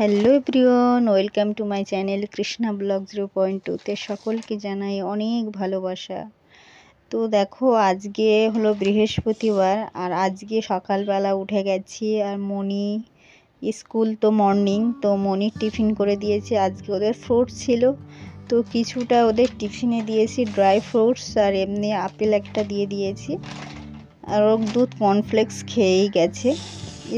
Hello everyone, welcome to my channel Krishna blog 0.2তে সকলকে জানাই অনেক ভালোবাসা। তো দেখো, আজকে হলো বৃহস্পতিবার আর আজকে সকালবেলা উঠে গেছি। আর মনি স্কুল তো মর্নিং, তো মনির টিফিন করে দিয়েছি। আজকে ওদের ফ্রুটস ছিল, তো কিছুটা ওদের টিফিনে দিয়েছি ড্রাই ফ্রুটস, আর এমনি আপেল একটা দিয়ে দিয়েছি। আর ওর দুধ কর্নফ্লেক্স খেয়েই গেছে,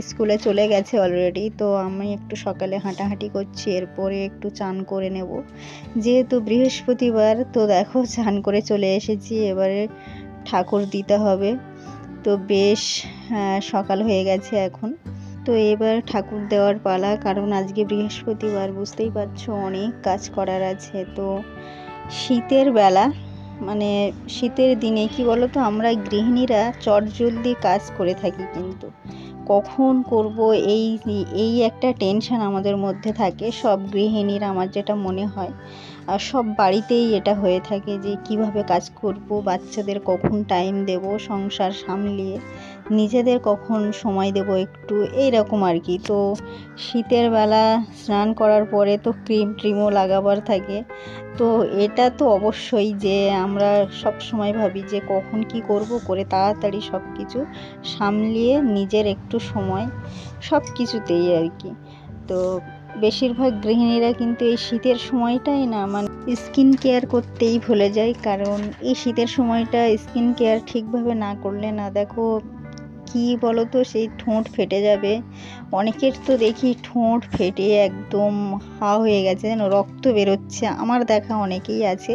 স্কুলে চলে গেছে অলরেডি। তো আমি একটু সকালে হাঁটাহাঁটি করছি, এরপরে একটু চান করে নেব যেহেতু বৃহস্পতিবার। তো দেখো, চান করে চলে এসেছি, এবারে ঠাকুর দিতে হবে। তো বেশ সকাল হয়ে গেছে এখন। তো এবার ঠাকুর দেওয়ার পালা, কারণ আজকে বৃহস্পতিবার, বুঝতেই পারছো অনেক কাজ করার আছে। তো শীতের বেলা, মানে শীতের দিনে কি বলো তো, আমরা গৃহিণীরা চটজলদি কাজ করে থাকি, কিন্তু কখন করব এই এই একটা টেনশন আমাদের মধ্যে থাকে সব গৃহিণীর, আমার যেটা মনে হয়। আর সব বাড়িতেই এটা হয়ে থাকে যে কিভাবে কাজ করব, বাচ্চাদের কখন টাইম দেব, সংসার সামলিয়ে নিজেদের কখন সময় দেব একটু, এইরকম আর কি। তো শীতের বেলা স্নান করার পরে তো ক্রিমও লাগাবার থাকে। তো এটা তো অবশ্যই যে আমরা সব সময় ভাবি যে কখন কি করব, করে তাড়াতাড়ি সব কিছু সামলিয়ে নিজের একটু সময় সব কিছুতেই আর কি। তো বেশিরভাগ গৃহিণীরা কিন্তু এই শীতের সময়টাই না, মানে স্কিন কেয়ার করতেই ভুলে যায়। কারণ এই শীতের সময়টা স্কিন কেয়ার ঠিকভাবে না করলে না, দেখো কি বলো তো, সেই ঠোঁট ফেটে যাবে। অনেকের তো দেখি ঠোঁট ফেটে একদম হা হয়ে গেছে, যেন রক্ত বেরোচ্ছে। আমার দেখা অনেকেই আছে।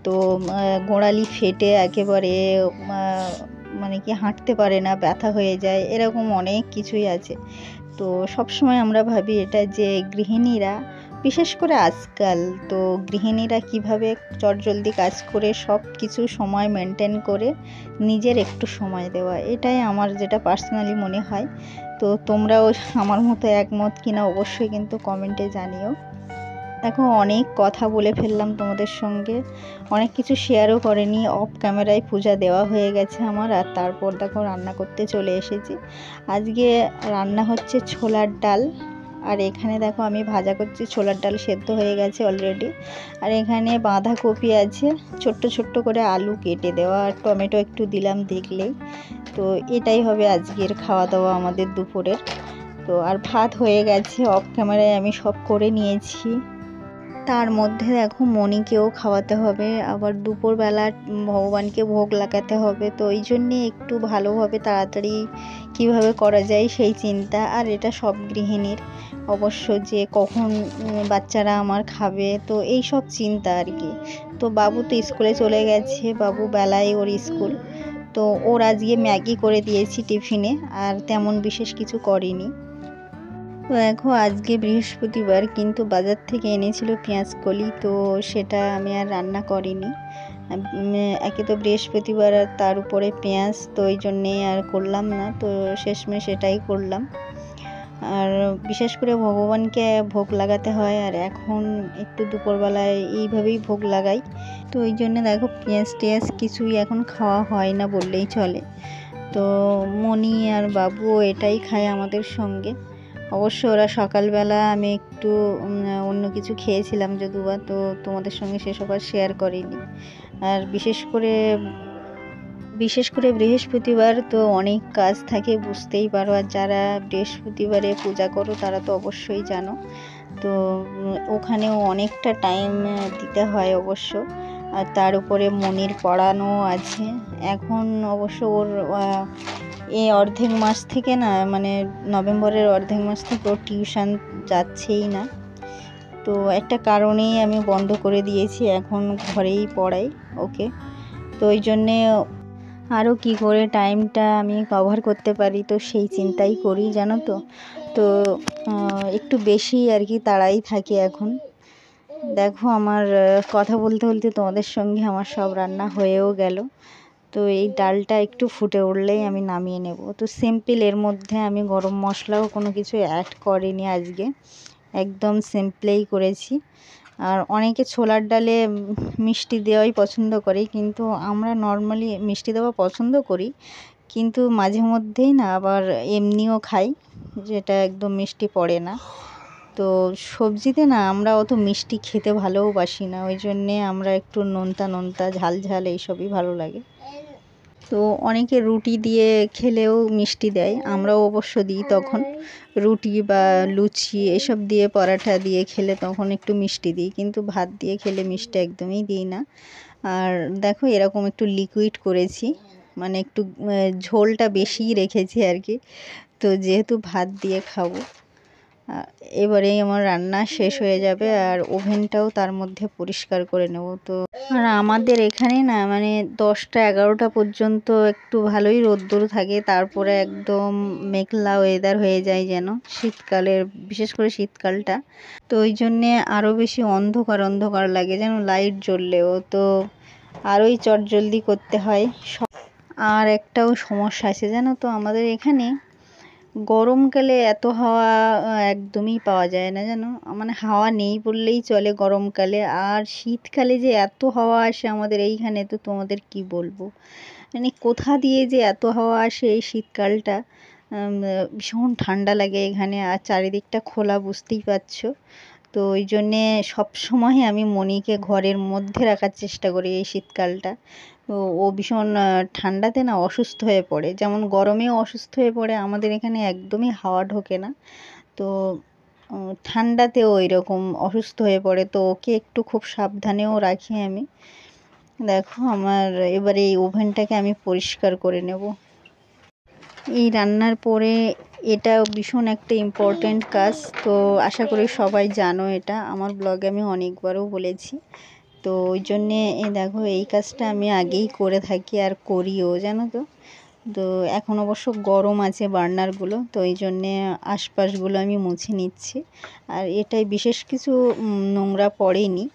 তো গোড়ালি ফেটে একেবারে মানে কি হাঁটতে পারে না, ব্যথা হয়ে যায়, এরকম অনেক কিছুই আছে। তো সবসময় আমরা ভাবি এটা যে গৃহিণীরা, বিশেষ করে আজকাল, তো গৃহিণীরা কিভাবে চটজলদি কাজ করে সব কিছু সময় মেনটেন করে নিজের একটু সময় দেওয়া, এটাই আমার যেটা পার্সোনালি মনে হয়। তো তোমরাও আমার মতো একমত কিনা অবশ্যই কিন্তু কমেন্টে জানিও। দেখো, অনেক কথা বলে ফেললাম তোমাদের সঙ্গে, অনেক কিছু শেয়ারও করেনি। অফ ক্যামেরায় পূজা দেওয়া হয়ে গেছে আমার, আর তারপর দেখো রান্না করতে চলে এসেছি। আজকে রান্না হচ্ছে ছোলার ডাল, আর এখানে দেখো আমি ভাজা করছি। ছোলার ডাল সেদ্ধ হয়ে গেছে অলরেডি। আর এখানে বাঁধাকপি আছে, ছোট্ট ছোট্ট করে আলু কেটে দেওয়া, আর টমেটো একটু দিলাম দেখলেই। তো এটাই হবে আজকের খাওয়া দাওয়া আমাদের দুপুরের। তো আর ভাত হয়ে গেছে, অফ ক্যামেরায় আমি সব করে নিয়েছি। তার মধ্যে দেখো মনিকেও খাওয়াতে হবে, আবার দুপুরবেলা ভগবানকে ভোগ লাগাতে হবে। তো এই জন্যে একটু ভালোভাবে তাড়াতাড়ি কিভাবে করা যায় সেই চিন্তা। আর এটা সব গৃহিণীর অবশ্য, যে কখন বাচ্চারা আমার খাবে, তো এই সব চিন্তা আর কি। তো বাবু তো স্কুলে চলে গেছে, বাবু বেলায় ওর স্কুল। তো ওর আজকে ম্যাগি করে দিয়েছি টিফিনে, আর তেমন বিশেষ কিছু করিনি। তো দেখো, আজকে বৃহস্পতিবার, কিন্তু বাজার থেকে এনেছিল পেঁয়াজ কলি, তো সেটা আমি আর রান্না করিনি। একে তো বৃহস্পতিবার, আর তার উপরে পেঁয়াজ, তো ওই জন্যে আর করলাম না। তো শেষমেশ এটাই করলাম। আর বিশেষ করে ভগবানকে ভোগ লাগাতে হয়, আর এখন একটু দুপুরবেলায় এইভাবেই ভোগ লাগাই। তো ওই জন্য দেখো পেঁয়াজ টেয়াজ কিছুই এখন খাওয়া হয় না বললেই চলে। তো মনি আর বাবুও এটাই খায় আমাদের সঙ্গে। অবশ্য ওরা সকালবেলা, আমি একটু অন্য কিছু খেয়েছিলাম যদিবা, তো তোমাদের সঙ্গে সেসব আর শেয়ার করিনি। আর বিশেষ করে বৃহস্পতিবার তো অনেক কাজ থাকে, বুঝতেই পারো। আর যারা বৃহস্পতিবারে পূজা করো তারা তো অবশ্যই জানো। তো ওখানেও অনেকটা টাইম দিতে হয় অবশ্য। আর তার উপরে মনির পড়ানো আছে। এখন অবশ্য ওর এই অর্ধেক মাস থেকে না, মানে নভেম্বরের অর্ধেক মাস থেকে ওর টিউশন যাচ্ছেই না। তো একটা কারণেই আমি বন্ধ করে দিয়েছি, এখন ঘরেই পড়াই ওকে। তো ওই জন্যে আরও কি করে টাইমটা আমি কভার করতে পারি, তো সেই চিন্তাই করি, জানো তো। তো একটু বেশি আর কি তাড়াই থাকি এখন। দেখো, আমার কথা বলতে বলতে তোমাদের সঙ্গে আমার সব রান্না হয়েও গেল। তো এই ডালটা একটু ফুটে উঠলেই আমি নামিয়ে নেব। তো সিম্পল, এর মধ্যে আমি গরম মশলাও কোনো কিছু অ্যাড করিনি আজকে, একদম সিম্পলেই করেছি। আর অনেকে ছোলার ডালে মিষ্টি দেওয়াই পছন্দ করে, কিন্তু আমরা নর্মালি মিষ্টি দেওয়া পছন্দ করি, কিন্তু মাঝে মধ্যেই না আবার এমনিও খাই, যেটা একদম মিষ্টি পড়ে না। তো সবজিতে না আমরা অত মিষ্টি খেতে ভালোবাসি না, ওই জন্যে আমরা একটু নোনতা নোনতা ঝাল ঝাল এইসবই ভালো লাগে। তো অনেকে রুটি দিয়ে খেলেও মিষ্টি দেয়, আমরাও অবশ্য দিই তখন। রুটি বা লুচি এসব দিয়ে, পরাঠা দিয়ে খেলে তখন একটু মিষ্টি দিই, কিন্তু ভাত দিয়ে খেলে মিষ্টি একদমই দিই না। আর দেখো এরকম একটু লিকুইড করেছি, মানে একটু ঝোলটা বেশিই রেখেছি আর কি। তো যেহেতু ভাত দিয়ে খাবো, এবারেই আমার রান্না শেষ হয়ে যাবে, আর ওভেনটাও তার মধ্যে পরিষ্কার করে নেব। তো আর আমাদের এখানে না মানে 10টা 11টা পর্যন্ত একটু ভালোই রোদ্দুর থাকে, তারপরে একদম মেঘলা ওয়েদার হয়ে যায় যেন শীতকালের, বিশেষ করে শীতকালটা। তো ওই জন্যে আরও বেশি অন্ধকার অন্ধকার লাগে, যেন লাইট জ্বললেও তো আরোই চটজলদি করতে হয়। আর একটাও সমস্যা আছে জানো তো, আমাদের এখানে গরমকালে এত হাওয়া একদমই পাওয়া যায় না জানো, মানে হাওয়া নেই বললেই চলে গরমকালে। আর শীতকালে যে এত হাওয়া আসে আমাদের এইখানে, তো তোমাদের কি বলবো, মানে কোথা দিয়ে যে এত হাওয়া আসে এই শীতকালটা। ভীষণ ঠান্ডা লাগে এখানে, আর চারিদিকটা খোলা, বুঝতেই পারছো। তো ওই জন্যে সবসময় আমি মনিকে ঘরের মধ্যে রাখার চেষ্টা করি এই শীতকালটা। তো ও ভীষণ ঠান্ডাতে না অসুস্থ হয়ে পড়ে, যেমন গরমেও অসুস্থ হয়ে পড়ে, আমাদের এখানে একদমই হাওয়া ঢোকে না। তো ঠান্ডাতেও এরকম অসুস্থ হয়ে পড়ে, তো ওকে একটু খুব সাবধানেও রাখি আমি। দেখো আমার এবারে এই ওভেনটাকে আমি পরিষ্কার করে নেব। এই রান্নার পরে এটা ভীষণ একটা ইম্পর্ট্যান্ট কাজ, তো আশা করি সবাই জানো, এটা আমার ব্লগে আমি অনেকবারও বলেছি। তো ওই জন্যে দেখো এই কাজটা আমি আগেই করে থাকি আর করিও, জানো তো। তো এখন অবশ্য গরম আছে বার্নারগুলো, তো এই জন্যে আশপাশগুলো আমি মুছে নিচ্ছি। আর এটাই বিশেষ কিছু নোংরা পড়েনি।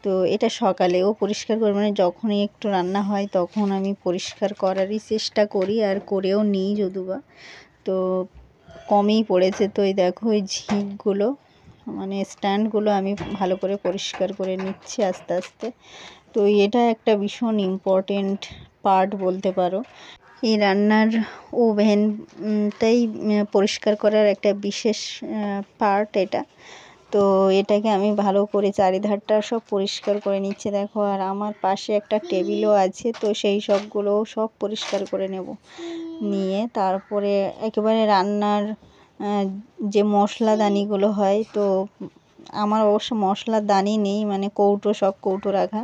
তো এটা সকালেও পরিষ্কার করি, মানে যখনই একটু রান্না হয় তখন আমি পরিষ্কার করারই চেষ্টা করি, আর করেও নিই যদিবা। তো কমই পড়েছে। তো এই দেখো এই ঝিকগুলো, মানে স্ট্যান্ডগুলো আমি ভালো করে পরিষ্কার করে নিচ্ছি আস্তে আস্তে। তো এটা একটা ভীষণ ইম্পর্টেন্ট পার্ট বলতে পারো, এই রান্নার ওভেনটাই পরিষ্কার করার একটা বিশেষ পার্ট এটা। তো এটাকে আমি ভালো করে চারিধারটা সব পরিষ্কার করে নিচ্ছি দেখো। আর আমার পাশে একটা টেবিলও আছে, তো সেই সবগুলো সব পরিষ্কার করে নেব, নিয়ে তারপরে একেবারে রান্নার যে মশলাদানিগুলো হয়, তো আমার অবশ্য মশলাদানি নেই, মানে কৌটো, সব কৌটো রাখা,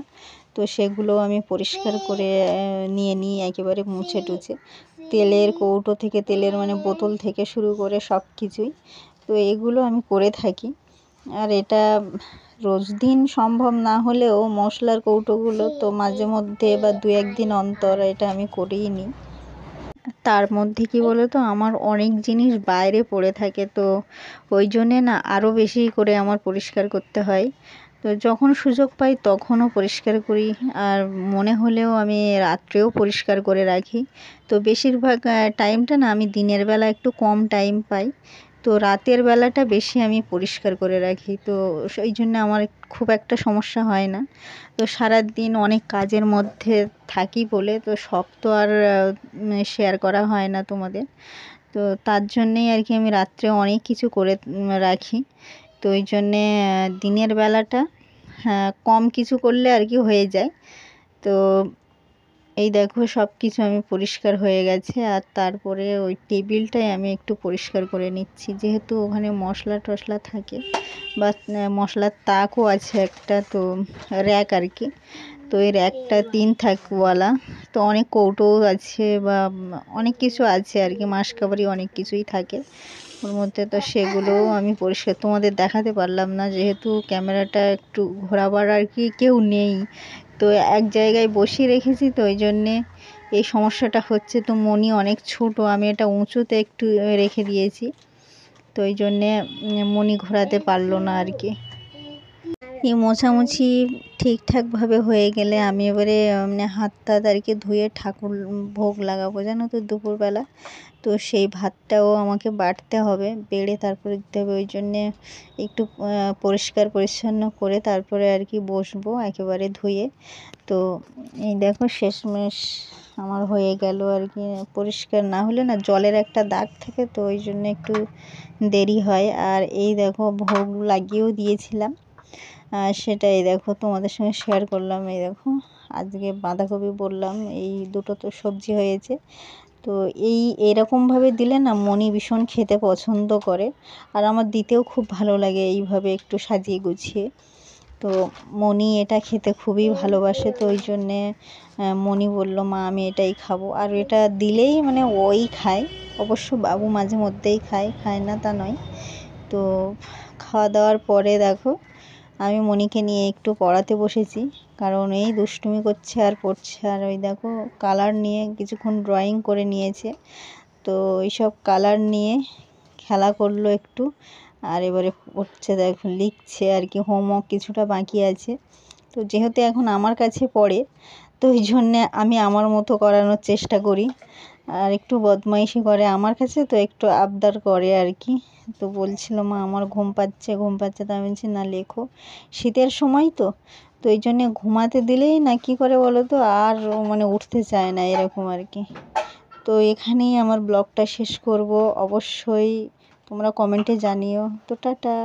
তো সেগুলো আমি পরিষ্কার করে নিয়ে নিই একেবারে মুছে টুছে। তেলের কৌটো থেকে, তেলের মানে বোতল থেকে শুরু করে সব কিছুই, তো এগুলো আমি করে থাকি। আর এটা রোজ দিন সম্ভব না হলেও মশলার কৌটোগুলো তো মাঝে মধ্যে বা 2-1 দিন অন্তর এটা আমি করেই নিই। তার মধ্যে কি বলো তো, আমার অনেক জিনিস বাইরে পড়ে থাকে, তো ওই জন্যে না আরও বেশি করে আমার পরিষ্কার করতে হয়। তো যখন সুযোগ পাই তখনও পরিষ্কার করি, আর মনে হলেও আমি রাত্রেও পরিষ্কার করে রাখি। তো বেশিরভাগ টাইমটা না আমি দিনের বেলা একটু কম টাইম পাই, তো রাতের বেলাটা বেশি আমি পরিষ্কার করে রাখি। তো সেই জন্য আমার খুব একটা সমস্যা হয় না। তো সারাদিন অনেক কাজের মধ্যে থাকি বলে তো সব তো আর শেয়ার করা হয় না তোমাদের। তো তার জন্যেই আর কি আমি রাত্রে অনেক কিছু করে রাখি। তো ওই জন্যে দিনের বেলাটা কম কিছু করলে আর কি হয়ে যায়। তো এই দেখো সব কিছু আমি পরিষ্কার হয়ে গেছে, আর তারপরে ওই টেবিলটাই আমি একটু পরিষ্কার করে নিচ্ছি, যেহেতু ওখানে মশলা টশলা থাকে, বা মশলার তাকও আছে একটা, তো র্যাক আর কি। তো এই র্যাকটা 3 থাকওয়ালা, তো অনেক কৌটোও আছে বা অনেক কিছু আছে আর কি, মাসকাবারি অনেক কিছুই থাকে ওর মধ্যে। তো সেগুলোও আমি পরিষ্কার তোমাদের দেখাতে পারলাম না, যেহেতু ক্যামেরাটা একটু ঘোরাবার আর কি কেউ নেই, তো এক জায়গায় বসিয়ে রেখেছি, তো ওই জন্যে এই সমস্যাটা হচ্ছে। তো মনি অনেক ছোট, আমি এটা উঁচুতে একটু রেখে দিয়েছি, তো ওই জন্যে মনি ঘোরাতে পারলো না আর কি। এই মোছামুছি ঠিকঠাকভাবে হয়ে গেলে আমি এবারে মানে হাত টাত আর কি ধুয়ে ঠাকুর ভোগ লাগাবো জানো তো দুপুরবেলা। তো সেই ভাতটাও আমাকে বাটতে হবে, বেড়ে তারপরে দিতে হবে, ওই জন্যে একটু পরিষ্কার পরিচ্ছন্ন করে তারপরে আর কি বসবো একেবারে ধুয়ে। তো এই দেখো শেষমেশ আমার হয়ে গেল আর কি। পরিষ্কার না হলে না জলের একটা দাগ থাকে, তো ওই জন্য একটু দেরি হয়। আর এই দেখো ভোগ লাগিয়েও দিয়েছিলাম, সেটাই দেখো তোমাদের সঙ্গে শেয়ার করলাম। এই দেখো আজকে বাঁধাকপি বললাম, এই দুটো তো সবজি হয়েছে। তো এরকমভাবে দিলে না মনি ভীষণ খেতে পছন্দ করে, আর আমার দিতেও খুব ভালো লাগে এইভাবে একটু সাজিয়ে গুছিয়ে। তো মনি এটা খেতে খুবই ভালোবাসে, তো ওই জন্যে মনি বলল মা আমি এটাই খাবো। আর এটা দিলেই মানে ওই খায়, অবশ্য বাবু মাঝে মধ্যেই খায়, খায় না তা নয়। তো খাওয়া দাওয়ার পরে দেখো আমি মনিকে নিয়ে একটু পড়াতে বসেছি, কারণ এই দুষ্টুমি করছে আর পড়ছে। আর ওই দেখো কালার নিয়ে কিছুক্ষণ ড্রয়িং করে নিয়েছে, তো এইসব কালার নিয়ে খেলা করলো একটু। আর এবারে পড়ছে, দেখো লিখছে আর কি, হোমওয়ার্ক কিছুটা বাকি আছে। তো যেহেতু এখন আমার কাছে পড়ে, তো ওই জন্যে আমি আমার মতো করানোর চেষ্টা করি। আর একটু বদমাইশি করে আমার কাছে, তো একটু আবদার করে আর কি। তো বলছিল মা আমার ঘুম পাচ্ছে ঘুম পাচ্ছে, তো আমি বলছি না লেখো, শীতের সময় তো, তো এই জন্যে ঘুমাতে দিলেই না কী করে বলো তো, আর ও মানে উঠতে চায় না এরকম আর কি। তো এখানেই আমার ব্লগটা শেষ করব। অবশ্যই তোমরা কমেন্টে জানিও। তো টাটা।